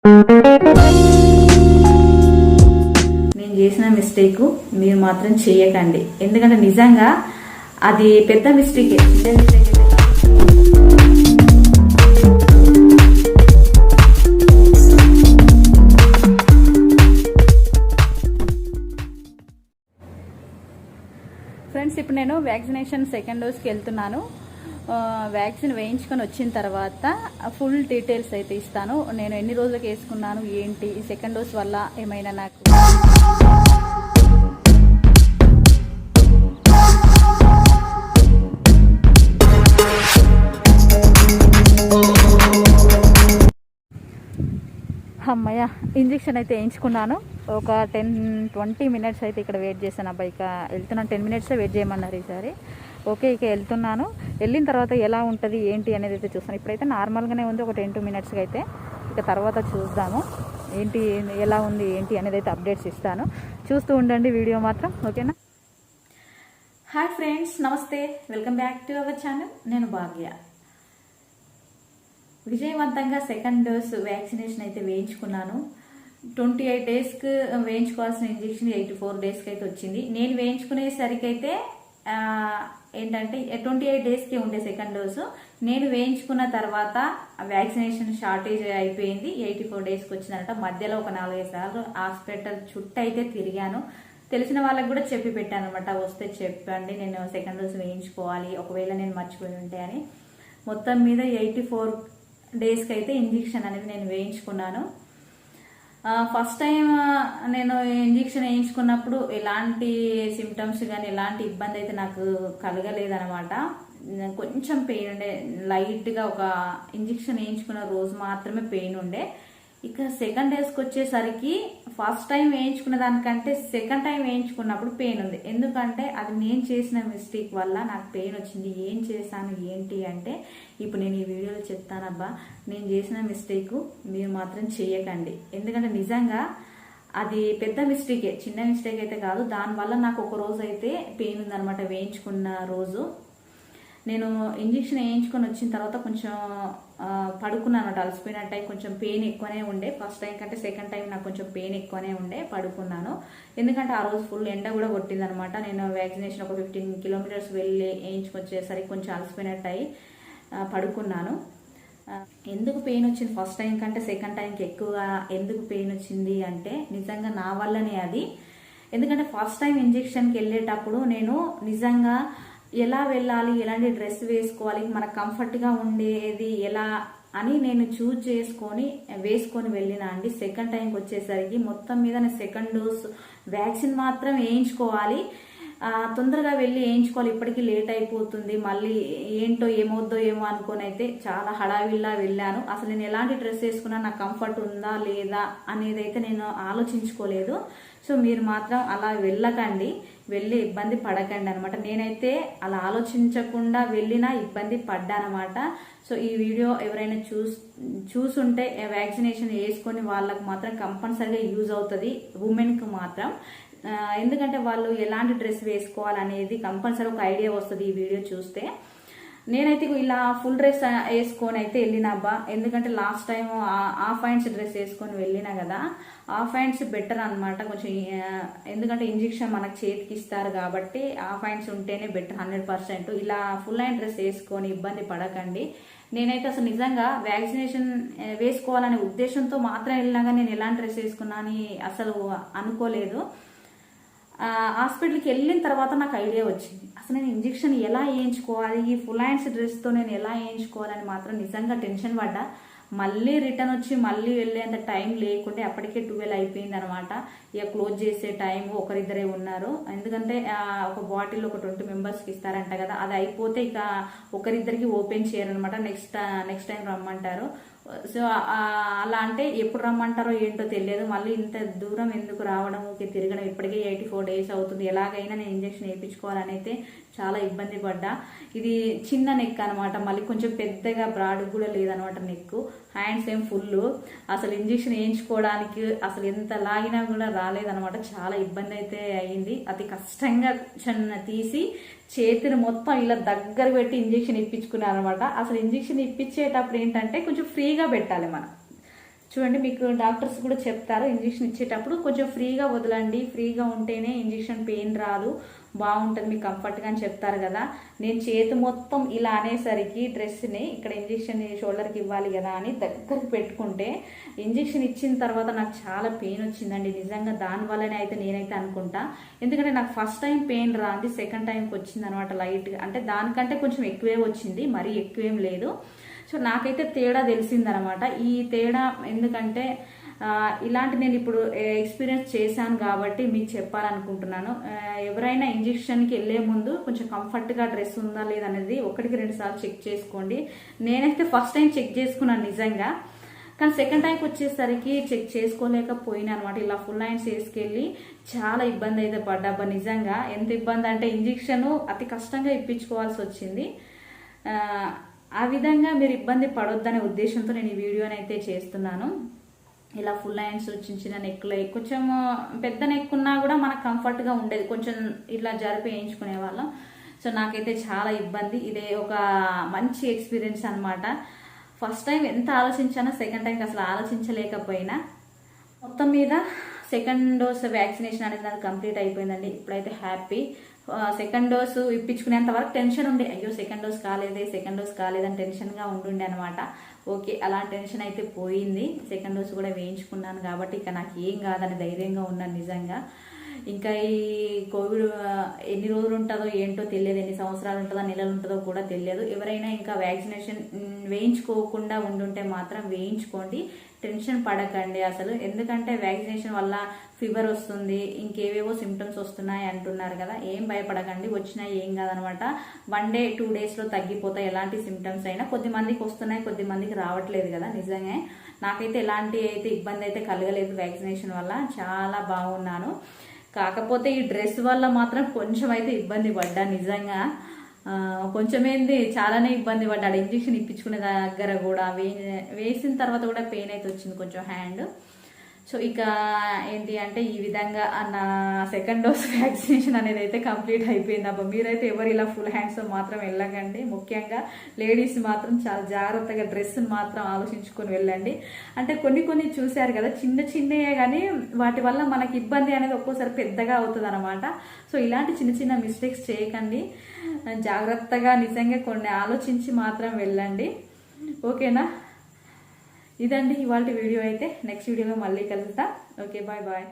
నేను చేసిన మిస్టేక్ మీరు మాత్రం చేయకండి, ఎందుకంటే నిజంగా అది పెద్ద మిస్టేక్. ఫ్రెండ్స్, ఇప్పుడు నేను వ్యాక్సినేషన్ సెకండ్ డోస్కి వెళ్తున్నాను. వ్యాక్సిన్ వేయించుకొని వచ్చిన తర్వాత ఫుల్ డీటెయిల్స్ అయితే ఇస్తాను. నేను ఎన్ని రోజులకు వేసుకున్నాను, ఏంటి, ఈ సెకండ్ డోస్ వల్ల ఏమైనా నాకు అమ్మయ్య ఇంజెక్షన్ అయితే వేయించుకున్నాను. ఒక 10-20 మినిట్స్ అయితే ఇక్కడ వెయిట్ చేశాను. అబ్బాయి ఇక వెళ్తున్నాను, 10 మినిట్సే వెయిట్ చేయమన్నారు ఈసారి. ఓకే, ఇక వెళ్తున్నాను. వెళ్ళిన తర్వాత ఎలా ఉంటుంది ఏంటి అనేది అయితే చూస్తాను. ఇప్పుడైతే నార్మల్గానే ఉంది, ఒక 10-2 మినిట్స్కి అయితే. ఇక తర్వాత చూద్దాము ఏంటి, ఎలా ఉంది ఏంటి అనేది అయితే అప్డేట్స్ ఇస్తాను. చూస్తూ ఉండండి వీడియో మాత్రం, ఓకేనా? హాయ్ ఫ్రెండ్స్, నమస్తే, welcome back to our channel. నేను భాగ్య. విజయవంతంగా సెకండ్ డోస్ వ్యాక్సినేషన్ అయితే వేయించుకున్నాను. 28 డేస్కి వేయించుకోవాల్సిన ఇంజెక్షన్ 84 డేస్కి అయితే వచ్చింది. నేను వేయించుకునేసరికి అయితే ఏంటంటే 28 డేస్కి ఉండే సెకండ్ డోసు. నేను వేయించుకున్న తర్వాత వ్యాక్సినేషన్ షార్టేజ్ అయిపోయింది, 84 డేస్కి వచ్చిందనట. మధ్యలో ఒక 4-5 సార్లు హాస్పిటల్ చుట్టూ అయితే తిరిగాను. తెలిసిన వాళ్ళకి కూడా చెప్పి పెట్టాను అనమాట, వస్తే చెప్పండి నేను సెకండ్ డోస్ వేయించుకోవాలి, ఒకవేళ నేను మర్చిపోయి ఉంటే అని. మొత్తం మీద 84 డేస్కి అయితే ఇంజెక్షన్ అనేది నేను వేయించుకున్నాను. ఫస్ట్ టైం నేను ఇంజెక్షన్ వేయించుకున్నప్పుడు ఎలాంటి సిమ్టమ్స్ కానీ ఎలాంటి ఇబ్బంది అయితే నాకు కలగలేదనమాట. కొంచెం పెయిన్ ఉండే, లైట్గా ఒక ఇంజెక్షన్ వేయించుకున్న రోజు మాత్రమే పెయిన్ ఉండే. ఇక సెకండ్ డేస్కి వచ్చేసరికి ఫస్ట్ టైం వేయించుకున్న దానికంటే సెకండ్ టైం వేయించుకున్నప్పుడు పెయిన్ ఉంది. ఎందుకంటే అది నేను చేసిన మిస్టేక్ వల్ల నాకు పెయిన్ వచ్చింది. ఏం చేశాను ఏంటి అంటే ఇప్పుడు నేను ఈ వీడియోలో చెప్తానబ్బా. నేను చేసిన మిస్టేక్ మీరు మాత్రం చేయకండి, ఎందుకంటే నిజంగా అది పెద్ద మిస్టేకే, చిన్న మిస్టేక్ అయితే కాదు. దానివల్ల నాకు ఒక రోజు అయితే పెయిన్ ఉందనమాట. వేయించుకున్న రోజు నేను ఇంజెక్షన్ వేయించుకొని వచ్చిన తర్వాత కొంచెం పడుకున్నాను అనమాట. అలసిపోయినట్టు కొంచెం పెయిన్ ఎక్కువనే ఉండే. ఫస్ట్ టైం కంటే సెకండ్ టైం నాకు కొంచెం పెయిన్ ఎక్కువనే ఉండే, పడుకున్నాను. ఎందుకంటే ఆ రోజు ఫుల్ ఎండ కూడా కొట్టింది అనమాట. నేను వ్యాక్సినేషన్ ఒక 15 కిలోమీటర్స్ వెళ్ళి వేయించుకొచ్చేసరికి కొంచెం అలసిపోయినట్టు అయి పడుకున్నాను. ఎందుకు పెయిన్ వచ్చింది ఫస్ట్ టైం కంటే సెకండ్ టైంకి ఎక్కువగా ఎందుకు పెయిన్ వచ్చింది అంటే నిజంగా నా వల్లనే అది. ఎందుకంటే ఫస్ట్ టైం ఇంజెక్షన్కి వెళ్ళేటప్పుడు నేను నిజంగా ఎలా వెళ్ళాలి, ఎలాంటి డ్రెస్ వేసుకోవాలి, మనకు కంఫర్ట్గా ఉండేది ఎలా అని నేను చూజ్ వేసుకొని వెళ్ళినా అండి. సెకండ్ టైంకి వచ్చేసరికి మొత్తం మీద నేను సెకండ్ డోస్ వ్యాక్సిన్ మాత్రం వేయించుకోవాలి, తొందరగా వెళ్ళి వేయించుకోవాలి, ఇప్పటికీ లేట్ అయిపోతుంది, మళ్ళీ ఏంటో ఏమవుద్దో ఏమో అనుకొని అయితే చాలా హడావిల్లా వెళ్ళాను. అసలు నేను ఎలాంటి డ్రెస్ వేసుకున్నా నాకు కంఫర్ట్ ఉందా లేదా అనేది అయితే నేను ఆలోచించుకోలేదు. సో మీరు మాత్రం అలా వెళ్ళకండి, వెళ్ళి ఇబ్బంది పడకండి అనమాట. నేనైతే అలా ఆలోచించకుండా వెళ్ళినా ఇబ్బంది పడ్డానమాట. సో ఈ వీడియో ఎవరైనా చూసుంటే వ్యాక్సినేషన్ వేసుకొని వాళ్ళకు మాత్రం కంపల్సరీగా యూజ్ అవుతుంది, ఉమెన్కి మాత్రం. ఎందుకంటే వాళ్ళు ఎలాంటి డ్రెస్ వేసుకోవాలనేది కంపల్సరీ ఒక ఐడియా వస్తుంది ఈ వీడియో చూస్తే. నేనైతే ఇలా ఫుల్ డ్రెస్ వేసుకొని అయితే వెళ్ళినాబ్బా. ఎందుకంటే last time half hands dress వేసుకొని వెళ్ళినా కదా, హాఫ్ హ్యాండ్స్ బెటర్ అనమాట కొంచెం. ఎందుకంటే ఇంజెక్షన్ మనకు చేతికి ఇస్తారు కాబట్టి హాఫ్ హ్యాండ్స్ ఉంటేనే బెటర్ 100%. ఇలా ఫుల్ హ్యాండ్ డ్రెస్ వేసుకొని ఇబ్బంది పడకండి. నేనైతే అసలు నిజంగా వ్యాక్సినేషన్ వేసుకోవాలనే ఉద్దేశంతో మాత్రం వెళ్ళినా కానీ నేను ఎలాంటి డ్రెస్ వేసుకున్నా అని అసలు అనుకోలేదు. హాస్పిటల్కి వెళ్ళిన తర్వాత నాకు ఐడియా వచ్చింది, అసలు నేను ఇంజెక్షన్ ఎలా వేయించుకోవాలి, ఈ ఫుల్ హ్యాండ్స్ డ్రెస్తో నేను ఎలా వేయించుకోవాలని మాత్రం నిజంగా టెన్షన్ పడ్డా. మళ్ళీ రిటర్న్ వచ్చి మళ్ళీ వెళ్ళేంత టైం లేకుంటే అప్పటికే 12 అయిపోయింది అనమాట. ఇక క్లోజ్ చేసే టైం ఒకరిద్దరే ఉన్నారు. ఎందుకంటే ఒక బాటిల్ ఒక 20 మెంబర్స్కి ఇస్తారంట కదా, అది అయిపోతే ఇక ఒకరిద్దరికి ఓపెన్ చేయరనమాట. నెక్స్ట్ టైం రమ్మంటారు. సో అలా అంటే ఎప్పుడు రమ్మంటారో ఏంటో తెలియదు. మళ్ళీ ఇంత దూరం ఎందుకు రావడం, తిరగడం, ఇప్పటికే 84 డేస్ అవుతుంది. ఎలాగైనా నేను ఇంజెక్షన్ వేయించుకోవాలని అయితే చాలా ఇబ్బంది పడ్డా. ఇది చిన్న నెక్ అనమాట, మళ్ళీ కొంచెం పెద్దగా బ్రాడ్ కూడా లేదనమాట నెక్. హ్యాండ్స్ ఏం ఫుల్. అసలు ఇంజెక్షన్ వేయించుకోవడానికి అసలు ఎంత లాగినా కూడా రాలేదనమాట. చాలా ఇబ్బంది అయితే అయ్యింది. అతి కష్టంగా తీసి చేతిని మొత్తం ఇలా దగ్గర పెట్టి ఇంజెక్షన్ ఇప్పించుకున్నాను అనమాట. అసలు ఇంజెక్షన్ ఇప్పించేటప్పుడు ఏంటంటే కొంచెం ఫ్రీగా పెట్టాలి మనం. చూడండి, మీకు డాక్టర్స్ కూడా చెప్తారు ఇంజెక్షన్ ఇచ్చేటప్పుడు కొంచెం ఫ్రీగా వదలండి, ఫ్రీగా ఉంటేనే ఇంజెక్షన్ పెయిన్ రాదు, బాగుంటుంది, మీకు కంఫర్ట్గా అని చెప్తారు కదా. నేను చేతి మొత్తం ఇలా అనేసరికి డ్రెస్ని ఇక్కడ ఇంజెక్షన్ షోల్డర్కి ఇవ్వాలి కదా అని దగ్గరికి పెట్టుకుంటే ఇంజెక్షన్ ఇచ్చిన తర్వాత నాకు చాలా పెయిన్ వచ్చిందండి. నిజంగా దానివల్లనే అయితే నేనైతే అనుకుంటా. ఎందుకంటే నాకు ఫస్ట్ టైం పెయిన్ రాంది, సెకండ్ టైంకి వచ్చింది అనమాట లైట్గా. అంటే దానికంటే కొంచెం ఎక్కువే వచ్చింది, మరీ ఎక్కువేం లేదు. సో నాకైతే తేడా తెలిసిందనమాట. ఈ తేడా ఎందుకంటే ఇలాంటి నేను ఇప్పుడు ఎక్స్పీరియన్స్ చేశాను కాబట్టి మీకు చెప్పాలనుకుంటున్నాను. ఎవరైనా ఇంజెక్షన్కి వెళ్ళే ముందు కొంచెం కంఫర్ట్గా డ్రెస్ ఉందా లేదనేది 1-2 సార్లు చెక్ చేసుకోండి. నేనైతే ఫస్ట్ టైం చెక్ చేసుకున్నాను నిజంగా, కానీ సెకండ్ టైంకి వచ్చేసరికి చెక్ చేసుకోలేకపోయినా అనమాట. ఇలా ఫుల్ హ్యాండ్స్ వేసుకెళ్ళి చాలా ఇబ్బంది అయితే పడ్డా. నిజంగా ఎంత ఇబ్బంది అంటే ఇంజెక్షన్ అతి కష్టంగా ఇప్పించుకోవాల్సి వచ్చింది. ఆ విధంగా మీరు ఇబ్బంది పడొద్దనే ఉద్దేశంతో నేను ఈ వీడియోని అయితే చేస్తున్నాను. ఇలా ఫుల్ హ్యాండ్స్ చిన్న చిన్న నెక్లు, కొంచెం పెద్ద నెక్ ఉన్నా కూడా మనకు కంఫర్ట్గా ఉండేది, కొంచెం ఇట్లా జరిపి వేయించుకునే వాళ్ళం. సో నాకైతే చాలా ఇబ్బంది. ఇదే ఒక మంచి ఎక్స్పీరియన్స్ అనమాట. ఫస్ట్ టైం ఎంత ఆలోచించానో సెకండ్ టైంకి అసలు ఆలోచించలేకపోయినా. మొత్తం మీద సెకండ్ డోస్ వ్యాక్సినేషన్ అనేది నాకు కంప్లీట్ అయిపోయిందండి. ఇప్పుడైతే హ్యాపీ. సెకండ్ డోసు ఇప్పించుకునేంత వరకు టెన్షన్ ఉండే, అయ్యో సెకండ్ డోస్ కాలేదని టెన్షన్గా ఉంటుండే అనమాట. ఓకే, అలా టెన్షన్ అయితే పోయింది. సెకండ్ డోస్ కూడా వేయించుకున్నాను కాబట్టి ఇక నాకు ఏం కాదని ధైర్యంగా ఉన్నాను నిజంగా. ఇంకా ఈ కోవిడ్ ఎన్ని రోజులు ఉంటుందో ఏంటో తెలియదు, ఎన్ని సంవత్సరాలు ఉంటుందో నెలలు ఉంటుందో కూడా తెలియదు. ఎవరైనా ఇంకా వ్యాక్సినేషన్ వేయించుకోకుండా ఉండుంటే మాత్రం వేయించుకోండి, టెన్షన్ పడకండి అసలు. ఎందుకంటే వ్యాక్సినేషన్ వల్ల ఫీవర్ వస్తుంది, ఇంకేవేవో సిమ్టమ్స్ వస్తున్నాయి అంటున్నారు కదా, ఏం భయపడకండి, వచ్చినా ఏం కాదనమాట. 1 day 2 daysలో తగ్గిపోతాయి ఎలాంటి సిమ్టమ్స్ అయినా. కొద్దిమందికి వస్తున్నాయి, కొద్దిమందికి రావట్లేదు కదా. నిజంగా నాకైతే ఎలాంటి అయితే ఇబ్బంది అయితే కలగలేదు వ్యాక్సినేషన్ వల్ల, చాలా బాగున్నాను. కాకపోతే ఈ డ్రెస్ వల్ల మాత్రం కొంచెం అయితే ఇబ్బంది పడ్డా నిజంగా. కొంచెమేంది చాలానే ఇబ్బంది పడ్డాడు. ఇంజెక్షన్ ఇప్పించుకునే దగ్గర కూడా వేసిన తర్వాత కూడా పెయిన్ అయితే వచ్చింది కొంచెం హ్యాండ్. సో ఇక ఏంటి అంటే ఈ విధంగా నా సెకండ్ డోస్ వ్యాక్సినేషన్ అనేది అయితే కంప్లీట్ అయిపోయింది. అబ్బా, మీరైతే ఎవరు ఇలా ఫుల్ హ్యాండ్స్తో మాత్రం వెళ్ళకండి. ముఖ్యంగా లేడీస్ మాత్రం చాలా జాగ్రత్తగా డ్రెస్ని మాత్రం ఆలోచించుకొని వెళ్ళండి. అంటే కొన్ని చూశారు కదా, చిన్నయే కానీ వాటి వల్ల మనకి ఇబ్బంది అనేది ఒక్కోసారి పెద్దగా అవుతుంది అనమాట. సో ఇలాంటి చిన్న మిస్టేక్స్ చేయకండి, జాగ్రత్తగా నిజంగా కొన్ని ఆలోచించి మాత్రం వెళ్ళండి. ఓకేనా? ఇదండి ఇవాళ వీడియో అయితే. నెక్స్ట్ వీడియోలో మళ్ళీ కలుద్దాం. Okay, bye.